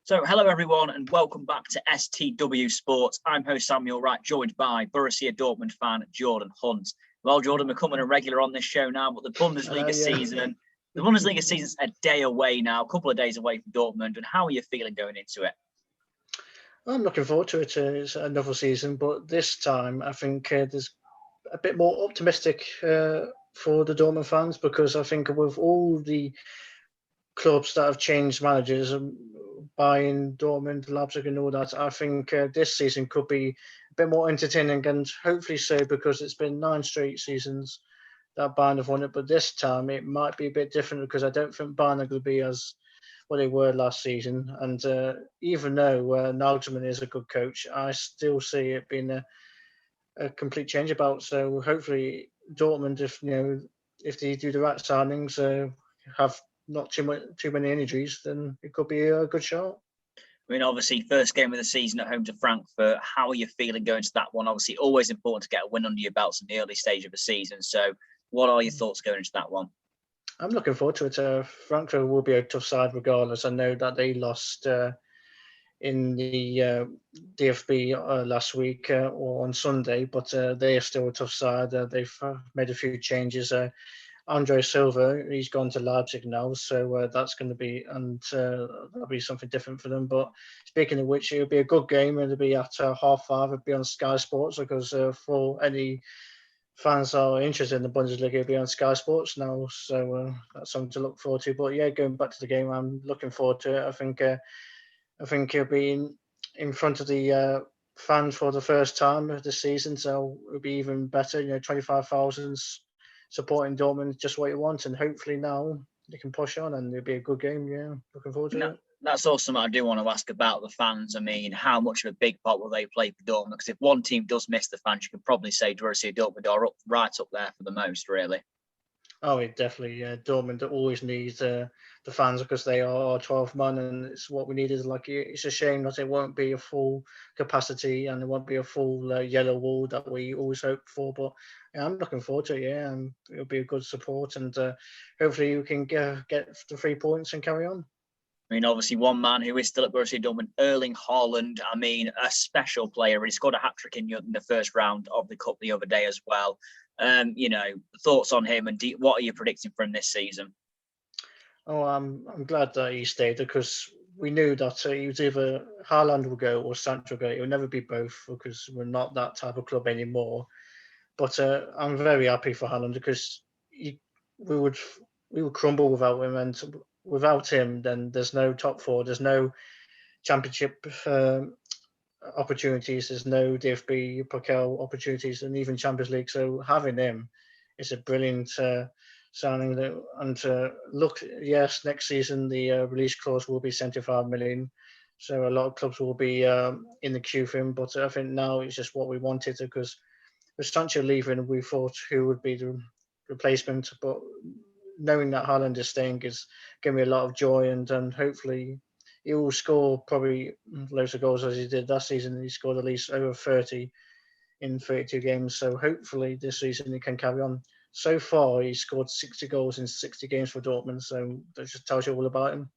So, hello everyone, and welcome back to STW Sports. I'm host Samuel Wright, joined by Borussia Dortmund fan Jordan Hunt. Well, Jordan, we're becoming a regular on this show now, but the Bundesliga season's a day away now, a couple of days away from Dortmund. And how are you feeling going into it? I'm looking forward to it. It's another season, but this time I think there's a bit more optimistic for the Dortmund fans, because I think with all the clubs that have changed managers, Bayern, Dortmund, Leipzig and all that, I think this season could be a bit more entertaining, and hopefully so, because it's been 9 straight seasons that Bayern have won it. But this time it might be a bit different, because I don't think Bayern are going to be as what they were last season. And even though Nagelsmann is a good coach, I still see it being a complete change about. So hopefully Dortmund, if they do the right signings, have not too many injuries, then it could be a good shot. I mean, obviously, first game of the season at home to Frankfurt. How are you feeling going to that one? Obviously, always important to get a win under your belts in the early stage of the season. So what are your thoughts going into that one? I'm looking forward to it. Frankfurt will be a tough side regardless. I know that they lost in the DFB last week or on Sunday, but they are still a tough side. They've made a few changes. Andre Silva, he's gone to Leipzig now, so that's going to be, and that'll be something different for them. But speaking of which, it'll be a good game. It'll be at 5:30. It'll be on Sky Sports, because for any fans that are interested in the Bundesliga, it'll be on Sky Sports now, so that's something to look forward to. But yeah, going back to the game, I'm looking forward to it. I think he'll be in front of the fans for the first time of the season, so it'll be even better. 25,000 supporting Dortmund, just what you want, and hopefully now they can push on and it'll be a good game. Yeah, looking forward to it. That's awesome. I do want to ask about the fans. I mean, how much of a big part will they play for Dortmund? Because if one team does miss the fans, you can probably say Borussia Dortmund are right up there for the most, really. Oh, it definitely. Dortmund always needs the fans, because they are 12 man, and it's what we need. Is like, it's a shame that it won't be a full capacity and it won't be a full yellow wall that we always hope for. But yeah, I'm looking forward to it. Yeah, and it'll be a good support, and hopefully we can get the 3 points and carry on. I mean, obviously, one man who is still at Borussia Dortmund, Erling Haaland. I mean, a special player. He scored a hat-trick in the first round of the Cup the other day as well. Thoughts on him, and what are you predicting for him this season? Oh, I'm glad that he stayed, because we knew that he was either Haaland will go or Sancho will go. It will never be both, because we're not that type of club anymore. But I'm very happy for Haaland, because we would crumble without him, and without him, then there's no top 4, there's no championship opportunities, there's no DFB Pokal opportunities, and even Champions League. So having him is a brilliant signing. And look, yes, next season the release clause will be 75 million. So a lot of clubs will be in the queue for him. But I think now it's just what we wanted, because with Sancho leaving, we thought who would be the replacement. But knowing that Haaland is staying is giving me a lot of joy, and hopefully he will score probably loads of goals as he did last season. He scored at least over 30 in 32 games. So hopefully this season he can carry on. So far, he's scored 60 goals in 60 games for Dortmund. So that just tells you all about him.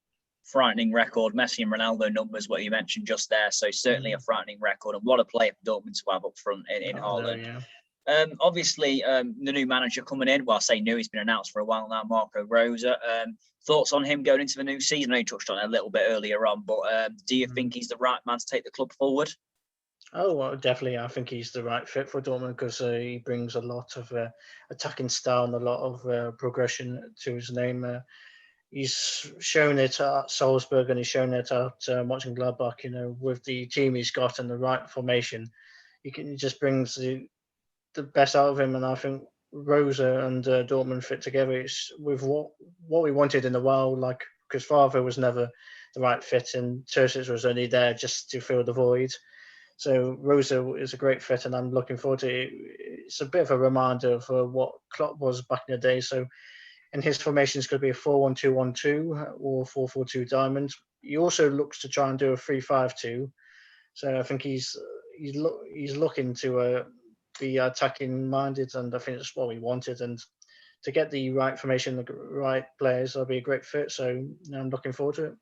Frightening record. Messi and Ronaldo numbers, what you mentioned just there. So certainly a frightening record. And what a player for Dortmund to have up front in Haaland. Yeah. Obviously, the new manager coming in, well, I say new, he's been announced for a while now, Marco Rose. Thoughts on him going into the new season? I know you touched on it a little bit earlier on, but do you think he's the right man to take the club forward? Oh, well, definitely. I think he's the right fit for Dortmund, because he brings a lot of attacking style and a lot of progression to his name. He's shown it at Salzburg, and he's shown it at Mönchengladbach. With the team he's got and the right formation, he just brings the best out of him. And I think Rosa and Dortmund fit together. It's with what we wanted in a while, like, because Favre was never the right fit, and Terzic was only there just to fill the void. So Rosa is a great fit, and I'm looking forward to it. It's a bit of a reminder of what Klopp was back in the day. So in his formation, it's going to be a 4-1-2-1-2 or 4-4-2 diamond. He also looks to try and do a 3-5-2. So I think he's looking to be attacking minded, and I think that's what we wanted. And to get the right formation, the right players, that'll be a great fit. So I'm looking forward to it.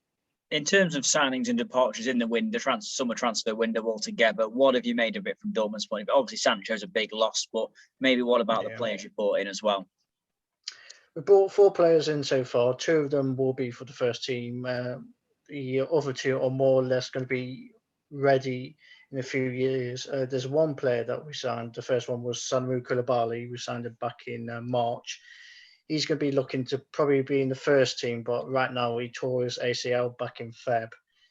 In terms of signings and departures in the window, summer transfer window altogether, what have you made of it from Dortmund's point of view? Obviously, Sancho's a big loss, but maybe what about the players you brought in as well? We brought 4 players in so far. 2 of them will be for the first team. The other 2 are more or less going to be ready in a few years. There's one player that we signed. The first one was Sanru Koulibaly. We signed him back in March. He's going to be looking to probably be in the first team, but right now he tore his ACL back in Feb.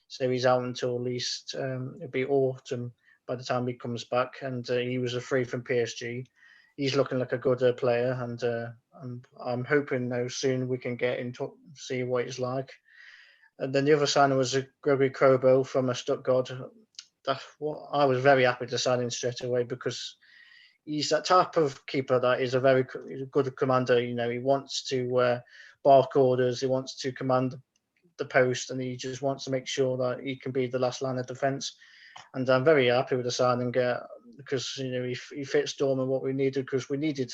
So he's out until at least it'll be autumn by the time he comes back. And he was a free from PSG. He's looking like a good player, and I'm hoping soon we can get into see what he's like. And then the other signing was Gregory Kobel from Stuttgart. That's what I was very happy to sign him straight away, because he's that type of keeper that is he's a good commander. He wants to bark orders, he wants to command the post, and he just wants to make sure that he can be the last line of defence. And I'm very happy with the signing because he fits Dortmund what we needed, because we needed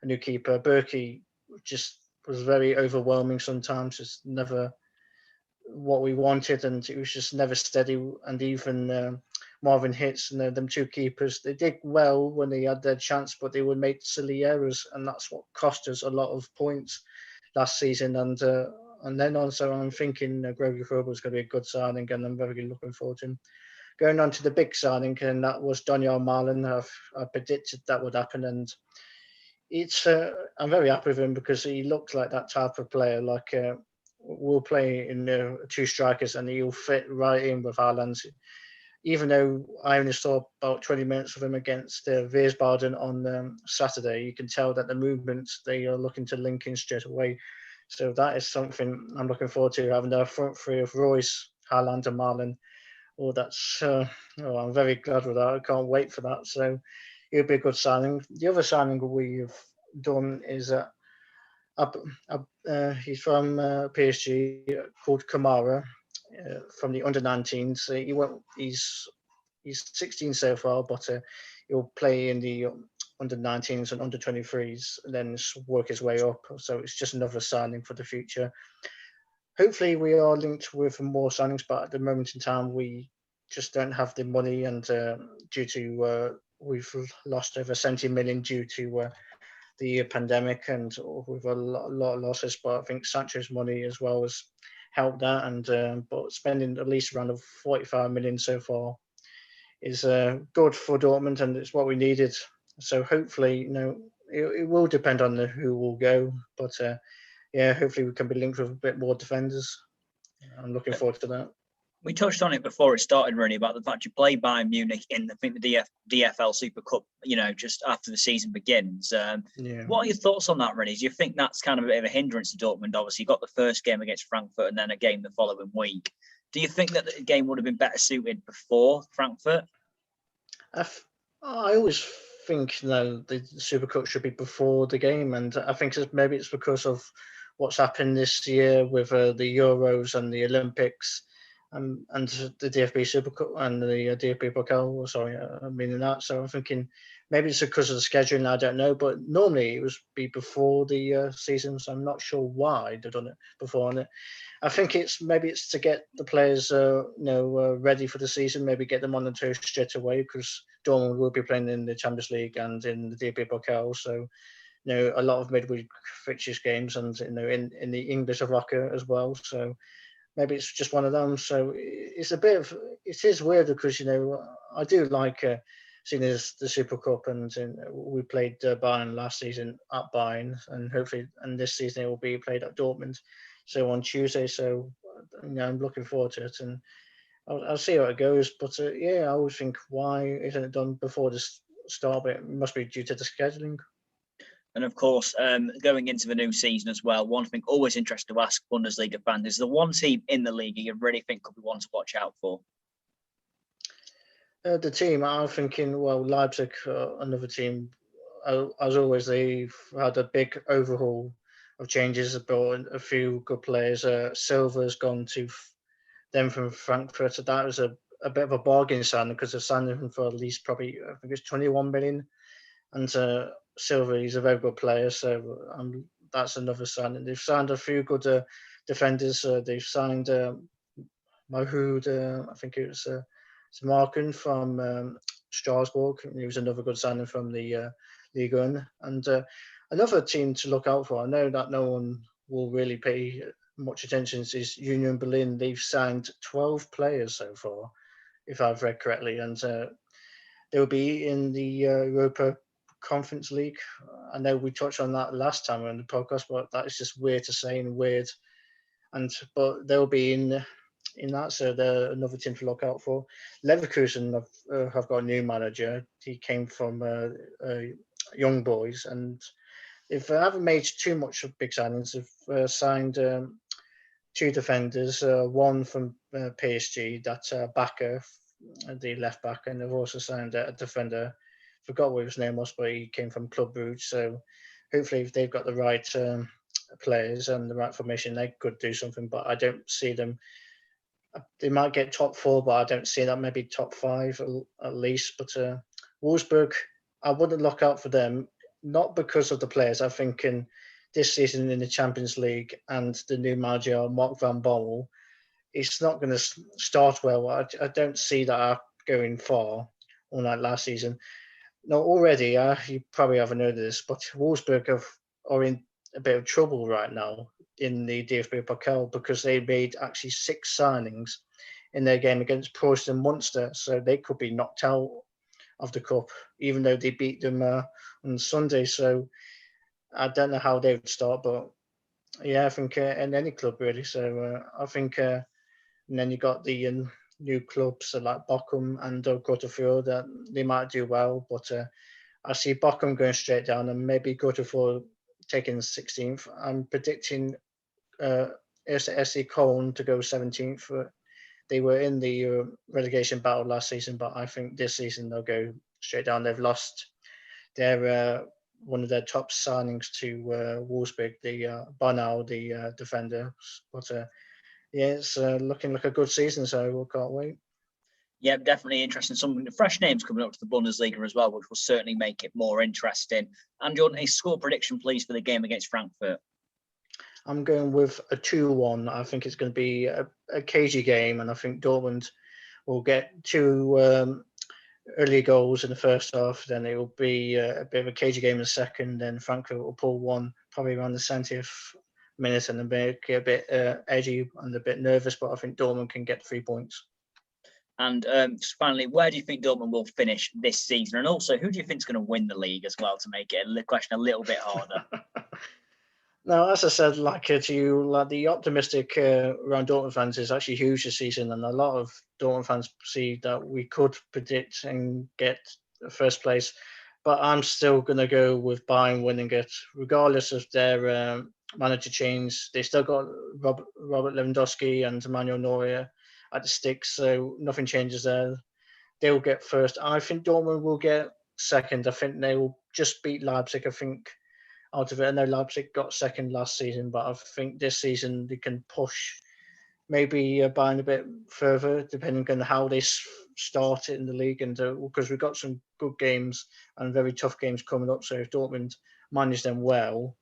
a new keeper. Berkey just was very overwhelming sometimes. It's never what we wanted, and it was just never steady. And even Marvin Hitz and them 2 keepers, they did well when they had their chance, but they would make silly errors, and that's what cost us a lot of points last season. And then also I'm thinking Gregory Kobel is going to be a good signing, and I'm very looking forward to him. Going on to the big signing, and that was Donyell Malen. I predicted that would happen, and I'm very happy with him, because he looks like that type of player. Like we'll play in 2 strikers, and he'll fit right in with Haaland. Even though I only saw about 20 minutes of him against Wiesbaden on Saturday, you can tell that the movements, they are looking to link in straight away. So that is something I'm looking forward to, having the front 3 of Royce, Haaland and Malen. I'm very glad with that. I can't wait for that. So it'll be a good signing. The other signing we've done is he's from PSG, called Kamara, from the under-19s. So he's 16 so far, but he'll play in the under-19s and under-23s, and then work his way up. So it's just another signing for the future. Hopefully we are linked with more signings, but at the moment in time we just don't have the money, and due to we've lost over 70 million due to the pandemic, and with a lot of losses. But I think Sancho's money as well has helped that, and but spending at least around 45 million so far is good for Dortmund, and it's what we needed. So hopefully, it will depend on who will go, but hopefully we can be linked with a bit more defenders. I'm looking forward to that. We touched on it before it started, really, about the fact you play Bayern Munich in, I think, the DFL Super Cup, just after the season begins. What are your thoughts on that, really? Do you think that's kind of a bit of a hindrance to Dortmund? Obviously, you got the first game against Frankfurt and then a game the following week. Do you think that the game would have been better suited before Frankfurt? I always think the Super Cup should be before the game, and I think maybe it's because of what's happened this year with the Euros and the Olympics. And the DFB Super Cup and the DFB Pokal, that. So I'm thinking maybe it's because of the scheduling, I don't know. But normally it would be before the season, so I'm not sure why they've done it before. And I think it's to get the players, ready for the season, maybe get them on the toes straight away, because Dortmund will be playing in the Champions League and in the DFB Pokal. So, a lot of midweek fixtures games, and in the English Rocker as well. So maybe it's just one of them. So it is weird, because I do like seeing the Super Cup, and we played Bayern last season at Bayern, and hopefully, and this season it will be played at Dortmund. So on Tuesday, so I'm looking forward to it, and I'll see how it goes. But I always think, why isn't it done before the start? But it must be due to the scheduling. And of course, going into the new season as well, one thing always interested to ask Bundesliga fans is the one team in the league you really think could be one to watch out for? The team, I'm thinking, Leipzig, another team. As always, they've had a big overhaul of changes, brought in a few good players. Silva's gone to them from Frankfurt. So that was a bit of a bargain signing, because they've signed him for at least probably, I think it's 21 million. And Silva, he's a very good player, so that's another signing. They've signed a few good defenders. They've signed Mahoud, I think it was Marken from Strasbourg. He was another good signing from the Ligue 1. And another team to look out for, I know that no one will really pay much attention, is Union Berlin. They've signed 12 players so far, if I've read correctly, and they'll be in the Europa Conference League. I know we touched on that last time on the podcast, but that is just weird to say and weird. But they'll be in that, so they're another team to look out for. Leverkusen have got a new manager. He came from Young Boys, and if they haven't made too much of big signings, they've signed two defenders, one from PSG, that's Bakker, the left back, and they've also signed a defender. Forgot what his name was, but he came from Club Brugge. So hopefully, if they've got the right players and the right formation, they could do something. But I don't see them. They might get top 4, but I don't see that. Maybe top 5 at least. But Wolfsburg, I wouldn't look out for them, not because of the players. I think in this season in the Champions League and the new manager, Mark van Bommel, it's not going to start well. I don't see that going far, unlike last season. Now, already, you probably haven't heard of this, but Wolfsburg are in a bit of trouble right now in the DFB Pokal because they made actually 6 signings in their game against Preußen and Munster, so they could be knocked out of the cup, even though they beat them on Sunday. So I don't know how they would start, but yeah, I think in any club really. So I think, and then you got the new clubs like Bochum and Grotterfjord that they might do well, but I see Bochum going straight down and maybe Grotterfjord taking 16th. I'm predicting SC Cologne to go 17th. They were in the relegation battle last season, but I think this season they'll go straight down. They've lost their one of their top signings to Wolfsburg, the Banau, the defender. But yeah, it's looking like a good season, so we can't wait. Yeah, definitely interesting. Some fresh names coming up to the Bundesliga as well, which will certainly make it more interesting. And Jordan, a score prediction, please, for the game against Frankfurt. I'm going with a 2-1. I think it's going to be a cagey game, and I think Dortmund will get 2 early goals in the first half. Then it will be a bit of a cagey game in the second. Then Frankfurt will pull one probably around the 70th minute and make it a bit edgy and a bit nervous, but I think Dortmund can get 3 points. And just finally, where do you think Dortmund will finish this season? And also, who do you think is going to win the league as well to make it a question a little bit harder? Now, as I said, the optimistic around Dortmund fans is actually huge this season, and a lot of Dortmund fans see that we could predict and get first place. But I'm still going to go with Bayern winning it, regardless of their manager change. They still got Robert Lewandowski and Manuel Neuer at the sticks, so nothing changes there. They'll get first. I think Dortmund will get second. I think they will just beat Leipzig. I think out of it, I know Leipzig got second last season, but I think this season they can push maybe Bayern a bit further, depending on how they start it in the league. And because we've got some good games and very tough games coming up, so if Dortmund manage them well,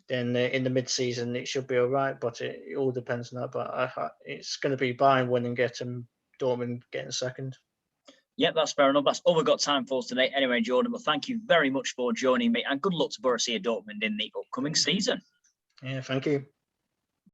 then in the mid-season it should be all right. But it all depends on that. But it's going to be Bayern winning it and Dortmund getting second. Yep, that's fair enough. That's all we've got time for today. Anyway, Jordan, well, thank you very much for joining me and good luck to Borussia Dortmund in the upcoming season. Yeah, thank you.